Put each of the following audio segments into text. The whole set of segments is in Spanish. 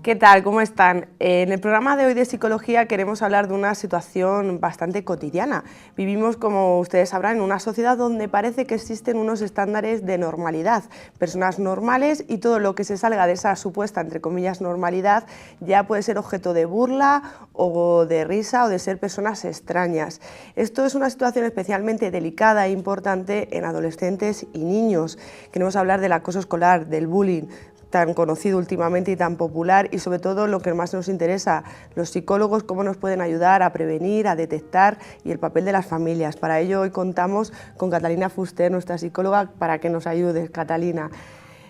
¿Qué tal? ¿Cómo están? En el programa de hoy de Psicología queremos hablar de una situación bastante cotidiana. Vivimos, como ustedes sabrán, en una sociedad donde parece que existen unos estándares de normalidad, personas normales, y todo lo que se salga de esa supuesta, entre comillas, normalidad ya puede ser objeto de burla o de risa o de ser personas extrañas. Esto es una situación especialmente delicada e importante en adolescentes y niños. Queremos hablar del acoso escolar, del bullying, tan conocido últimamente y tan popular, y sobre todo lo que más nos interesa, los psicólogos, cómo nos pueden ayudar a prevenir, a detectar, y el papel de las familias. Para ello hoy contamos con Catalina Fuster, nuestra psicóloga, para que nos ayude. Catalina,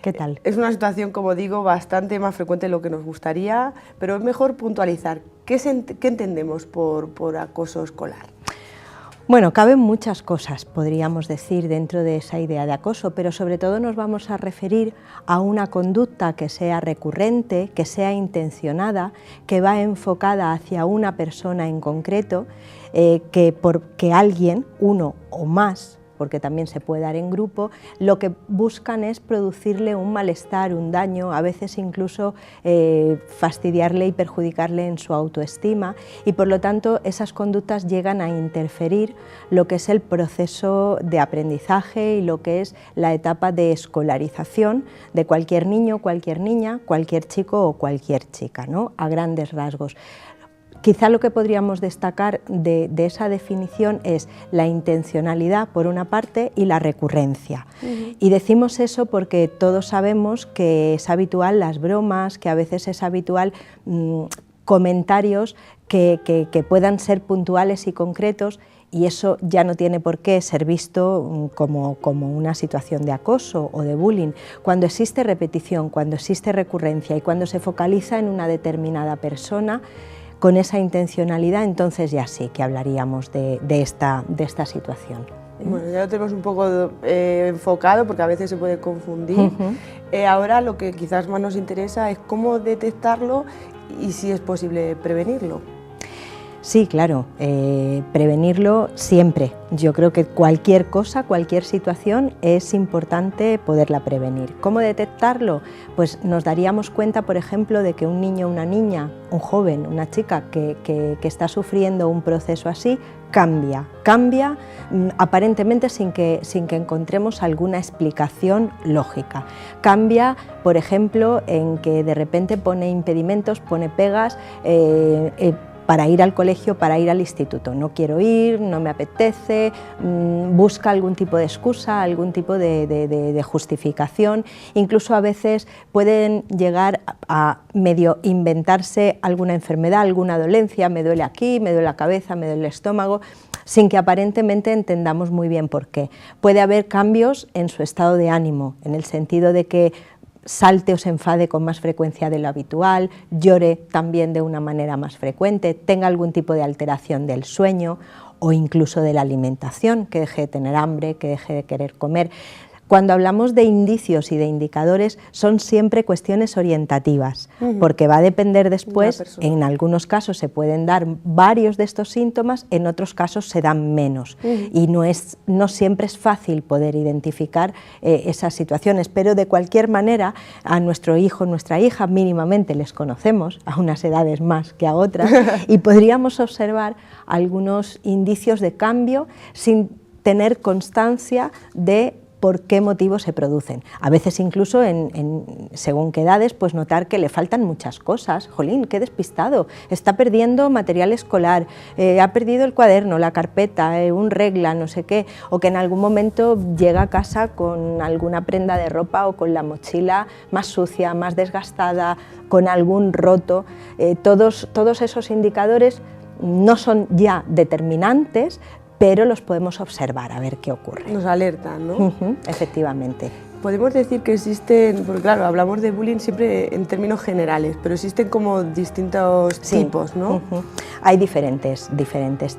¿qué tal? Es una situación, como digo, bastante más frecuente de lo que nos gustaría, pero es mejor puntualizar. ¿Qué entendemos por acoso escolar? Bueno, caben muchas cosas, podríamos decir, dentro de esa idea de acoso, pero sobre todo nos vamos a referir a una conducta que sea recurrente, que sea intencionada, que va enfocada hacia una persona en concreto, que porque alguien, uno o más, porque también se puede dar en grupo, lo que buscan es producirle un malestar, un daño, a veces incluso fastidiarle y perjudicarle en su autoestima, y por lo tanto esas conductas llegan a interferir lo que es el proceso de aprendizaje y lo que es la etapa de escolarización de cualquier niño, cualquier niña, cualquier chico o cualquier chica, ¿no? A grandes rasgos. Quizá lo que podríamos destacar de esa definición es la intencionalidad, por una parte, y la recurrencia. Y decimos eso porque todos sabemos que es habitual las bromas, que a veces es habitual comentarios que puedan ser puntuales y concretos, y eso ya no tiene por qué ser visto como una situación de acoso o de bullying. Cuando existe repetición, cuando existe recurrencia y cuando se focaliza en una determinada persona, con esa intencionalidad, entonces ya sí que hablaríamos de esta situación. Bueno, ya lo tenemos un poco enfocado, porque a veces se puede confundir. Ahora lo que quizás más nos interesa es cómo detectarlo y si es posible prevenirlo. Sí, claro, prevenirlo siempre. Yo creo que cualquier cosa, cualquier situación es importante poderla prevenir. ¿Cómo detectarlo? Pues nos daríamos cuenta, por ejemplo, de que un niño, una niña, un joven, una chica que está sufriendo un proceso así, cambia aparentemente sin que encontremos alguna explicación lógica. Cambia, por ejemplo, en que de repente pone impedimentos, pone pegas, para ir al colegio, para ir al instituto. No quiero ir, no me apetece, busca algún tipo de excusa, algún tipo de justificación. Incluso a veces pueden llegar a medio inventarse alguna enfermedad, alguna dolencia, me duele aquí, me duele la cabeza, me duele el estómago, sin que aparentemente entendamos muy bien por qué. Puede haber cambios en su estado de ánimo, en el sentido de que salte o se enfade con más frecuencia de lo habitual, llore también de una manera más frecuente, tenga algún tipo de alteración del sueño o incluso de la alimentación, que deje de tener hambre, que deje de querer comer. Cuando hablamos de indicios y de indicadores, son siempre cuestiones orientativas, porque va a depender después, en algunos casos se pueden dar varios de estos síntomas, en otros casos se dan menos, y no siempre es fácil poder identificar esas situaciones, pero de cualquier manera a nuestro hijo, nuestra hija, mínimamente les conocemos, a unas edades más que a otras, y podríamos observar algunos indicios de cambio sin tener constancia de por qué motivos se producen. A veces incluso, según qué edades, pues notar que le faltan muchas cosas. Jolín, qué despistado, está perdiendo material escolar, ha perdido el cuaderno, la carpeta, un regla, no sé qué, o que en algún momento llega a casa con alguna prenda de ropa o con la mochila más sucia, más desgastada, con algún roto. Todos esos indicadores no son ya determinantes, pero los podemos observar a ver qué ocurre. Nos alertan, ¿no? Efectivamente. Podemos decir que existen, porque claro, hablamos de bullying siempre en términos generales, pero existen como distintos tipos, ¿no? Hay diferentes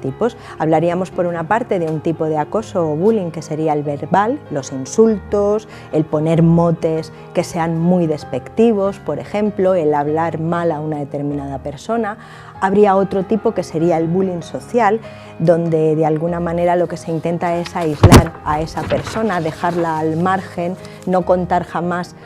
tipos. Hablaríamos por una parte de un tipo de acoso o bullying que sería el verbal, los insultos, el poner motes que sean muy despectivos, por ejemplo, el hablar mal a una determinada persona. Habría otro tipo que sería el bullying social, donde de alguna manera lo que se intenta es aislar a esa persona, dejarla al margen, no contar jamás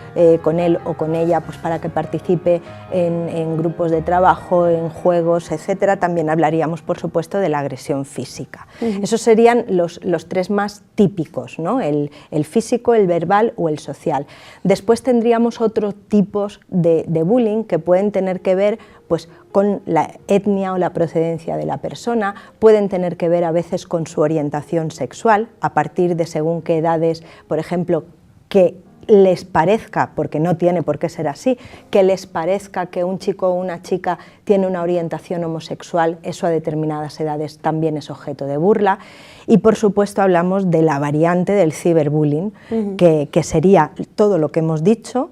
con él o con ella pues para que participe en grupos de trabajo, en juegos, etcétera. También hablaríamos, por supuesto, de la agresión física. Esos serían los tres más típicos, ¿no? El físico, el verbal o el social. Después tendríamos otros tipos de bullying que pueden tener que ver pues, con la etnia o la procedencia de la persona, pueden tener que ver a veces con su orientación sexual, a partir de según qué edades, por ejemplo, que les parezca, porque no tiene por qué ser así, que les parezca que un chico o una chica tiene una orientación homosexual, eso a determinadas edades también es objeto de burla. Y por supuesto hablamos de la variante del ciberbullying, que sería todo lo que hemos dicho,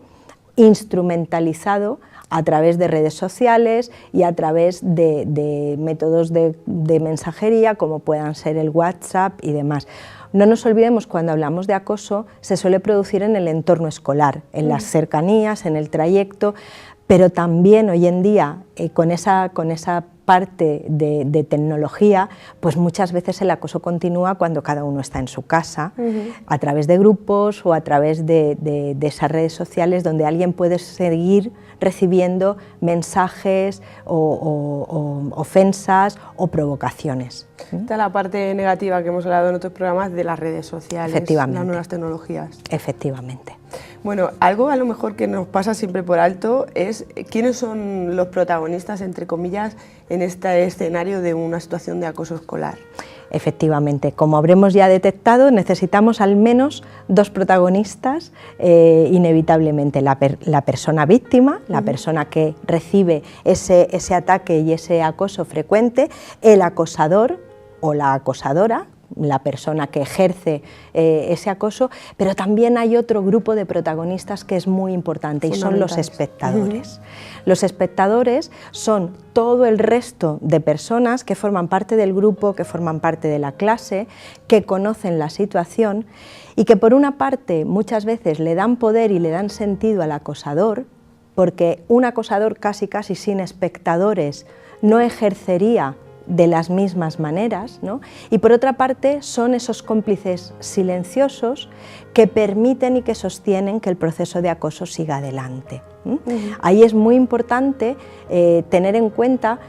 instrumentalizado a través de redes sociales y a través de métodos de mensajería como puedan ser el WhatsApp y demás. No nos olvidemos, cuando hablamos de acoso, se suele producir en el entorno escolar, en las cercanías, en el trayecto, pero también hoy en día con esa parte de tecnología, pues muchas veces el acoso continúa cuando cada uno está en su casa, a través de grupos o a través de esas redes sociales donde alguien puede seguir recibiendo mensajes o ofensas o provocaciones. Esta es la parte negativa que hemos hablado en otros programas de las redes sociales, las nuevas tecnologías. Efectivamente. Bueno, algo a lo mejor que nos pasa siempre por alto es quiénes son los protagonistas, entre comillas, en este escenario de una situación de acoso escolar. Efectivamente, como habremos ya detectado, necesitamos al menos dos protagonistas, inevitablemente la persona víctima, la persona que recibe ese ataque y ese acoso frecuente, el acosador o la acosadora, la persona que ejerce ese acoso, pero también hay otro grupo de protagonistas que es muy importante y son los espectadores. Los espectadores son todo el resto de personas que forman parte del grupo, que forman parte de la clase, que conocen la situación y que por una parte muchas veces le dan poder y le dan sentido al acosador, porque un acosador casi sin espectadores no ejercería de las mismas maneras, ¿no? Y por otra parte son esos cómplices silenciosos que permiten y que sostienen que el proceso de acoso siga adelante. Ahí es muy importante tener en cuenta,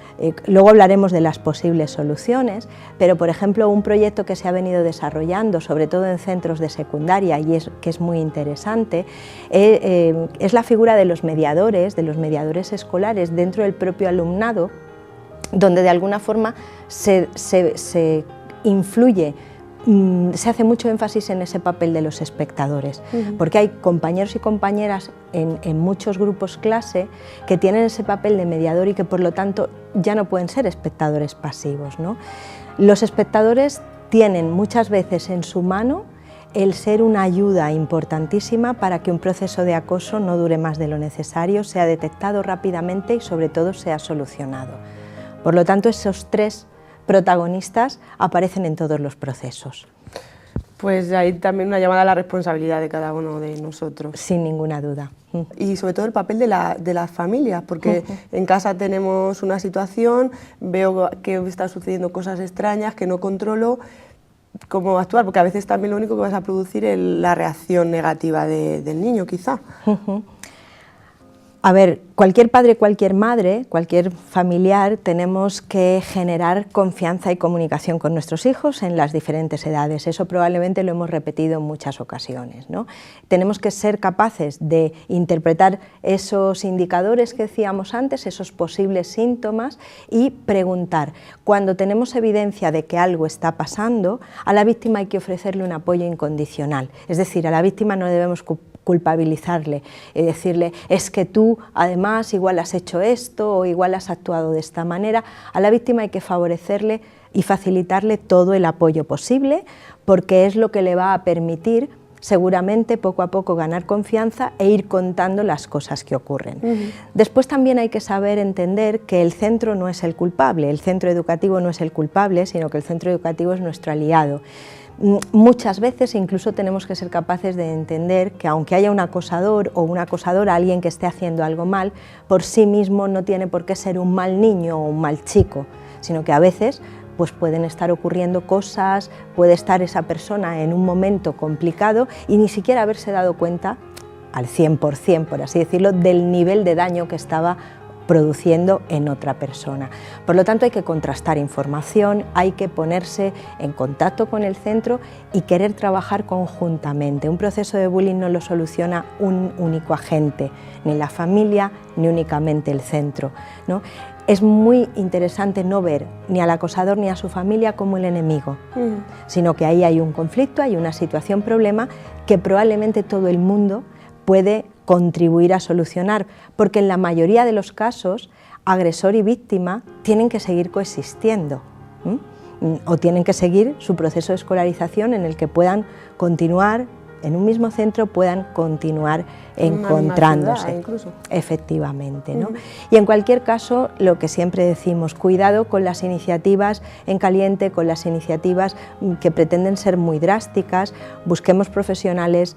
luego hablaremos de las posibles soluciones, pero por ejemplo un proyecto que se ha venido desarrollando, sobre todo en centros de secundaria y que es muy interesante, es la figura de los mediadores escolares dentro del propio alumnado, donde de alguna forma se influye, se hace mucho énfasis en ese papel de los espectadores, porque hay compañeros y compañeras en muchos grupos clase que tienen ese papel de mediador y que por lo tanto ya no pueden ser espectadores pasivos, ¿no? Los espectadores tienen muchas veces en su mano el ser una ayuda importantísima para que un proceso de acoso no dure más de lo necesario, sea detectado rápidamente y sobre todo sea solucionado. Por lo tanto, esos tres protagonistas aparecen en todos los procesos. Pues hay también una llamada a la responsabilidad de cada uno de nosotros. Sin ninguna duda. Y sobre todo el papel de las familias, porque en casa tenemos una situación, veo que están sucediendo cosas extrañas que no controlo, ¿cómo actuar? Porque a veces también lo único que vas a producir es la reacción negativa del niño, quizá. A ver, cualquier padre, cualquier madre, cualquier familiar, tenemos que generar confianza y comunicación con nuestros hijos en las diferentes edades. Eso probablemente lo hemos repetido en muchas ocasiones, ¿no? Tenemos que ser capaces de interpretar esos indicadores que decíamos antes, esos posibles síntomas y preguntar. Cuando tenemos evidencia de que algo está pasando, a la víctima hay que ofrecerle un apoyo incondicional. Es decir, a la víctima no debemos culpabilizarle y decirle es que tú además igual has hecho esto o igual has actuado de esta manera. A la víctima hay que favorecerle y facilitarle todo el apoyo posible porque es lo que le va a permitir seguramente poco a poco ganar confianza e ir contando las cosas que ocurren. Después también hay que saber entender que el centro no es el culpable, el centro educativo no es el culpable, sino que el centro educativo es nuestro aliado. Muchas veces incluso tenemos que ser capaces de entender que aunque haya un acosador o una acosadora, alguien que esté haciendo algo mal, por sí mismo no tiene por qué ser un mal niño o un mal chico, sino que a veces pues pueden estar ocurriendo cosas, puede estar esa persona en un momento complicado y ni siquiera haberse dado cuenta al 100%, por así decirlo, del nivel de daño que estaba produciendo en otra persona. Por lo tanto, hay que contrastar información, hay que ponerse en contacto con el centro y querer trabajar conjuntamente. Un proceso de bullying no lo soluciona un único agente, ni la familia, ni únicamente el centro, ¿no? Es muy interesante no ver ni al acosador ni a su familia como el enemigo, sino que ahí hay un conflicto, hay una situación, problema que probablemente todo el mundo puede contribuir a solucionar, porque en la mayoría de los casos agresor y víctima tienen que seguir coexistiendo, o tienen que seguir su proceso de escolarización en el que puedan continuar en un mismo centro, puedan continuar encontrándose. Incluso. Efectivamente, ¿no? Y en cualquier caso, lo que siempre decimos, cuidado con las iniciativas en caliente, con las iniciativas que pretenden ser muy drásticas, busquemos profesionales,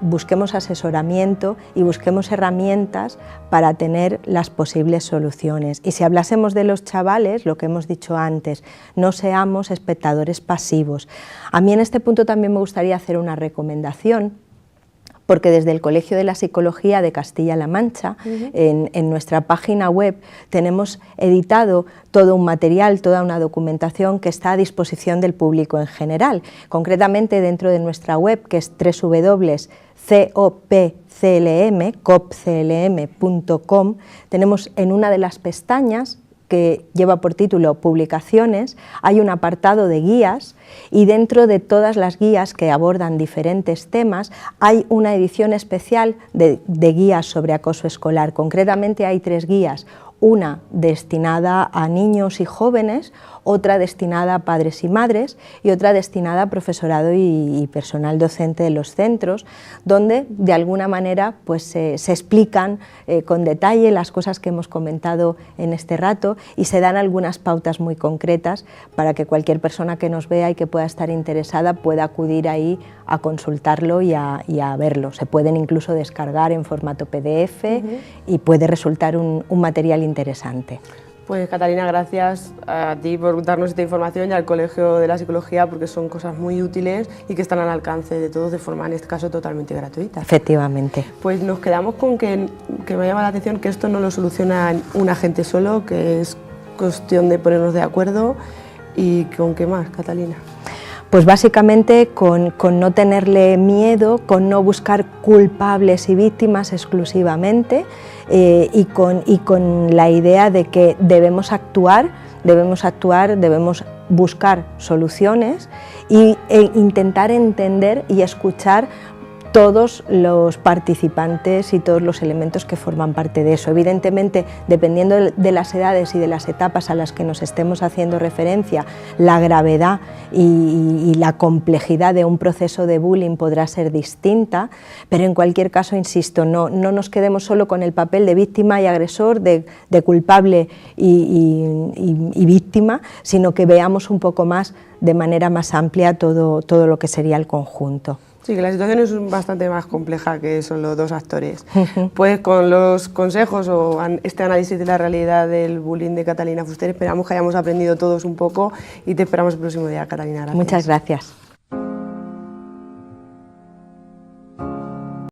busquemos asesoramiento y busquemos herramientas para tener las posibles soluciones. Y si hablásemos de los chavales, lo que hemos dicho antes, no seamos espectadores pasivos. A mí en este punto también me gustaría hacer una recomendación, porque desde el Colegio de la Psicología de Castilla-La Mancha, en nuestra página web, tenemos editado todo un material, toda una documentación que está a disposición del público en general. Concretamente, dentro de nuestra web, que es www.copclm.com, tenemos en una de las pestañas que lleva por título Publicaciones, hay un apartado de guías y dentro de todas las guías que abordan diferentes temas hay una edición especial de guías sobre acoso escolar. Concretamente hay 3 guías, una destinada a niños y jóvenes, otra destinada a padres y madres y otra destinada a profesorado y personal docente de los centros, donde de alguna manera pues, se explican con detalle las cosas que hemos comentado en este rato y se dan algunas pautas muy concretas para que cualquier persona que nos vea y que pueda estar interesada pueda acudir ahí a consultarlo y a verlo. Se pueden incluso descargar en formato PDF y puede resultar un material interesante. Pues Catalina, gracias a ti por darnos esta información y al Colegio de la Psicología, porque son cosas muy útiles y que están al alcance de todos de forma, en este caso, totalmente gratuita. Efectivamente. Pues nos quedamos con que me llama la atención que esto no lo soluciona un agente solo, que es cuestión de ponernos de acuerdo. ¿Y con qué más, Catalina? Pues básicamente con no tenerle miedo, con no buscar culpables y víctimas exclusivamente y con la idea de que debemos actuar, debemos buscar soluciones e intentar entender y escuchar todos los participantes y todos los elementos que forman parte de eso. Evidentemente, dependiendo de las edades y de las etapas a las que nos estemos haciendo referencia, la gravedad y la complejidad de un proceso de bullying podrá ser distinta, pero en cualquier caso, insisto, no nos quedemos solo con el papel de víctima y agresor, de culpable y víctima, sino que veamos un poco más, de manera más amplia, todo lo que sería el conjunto. Sí, que la situación es bastante más compleja que solo 2 actores. Pues con los consejos o este análisis de la realidad del bullying de Catalina Fuster, esperamos que hayamos aprendido todos un poco y te esperamos el próximo día, Catalina. Gracias. Muchas gracias.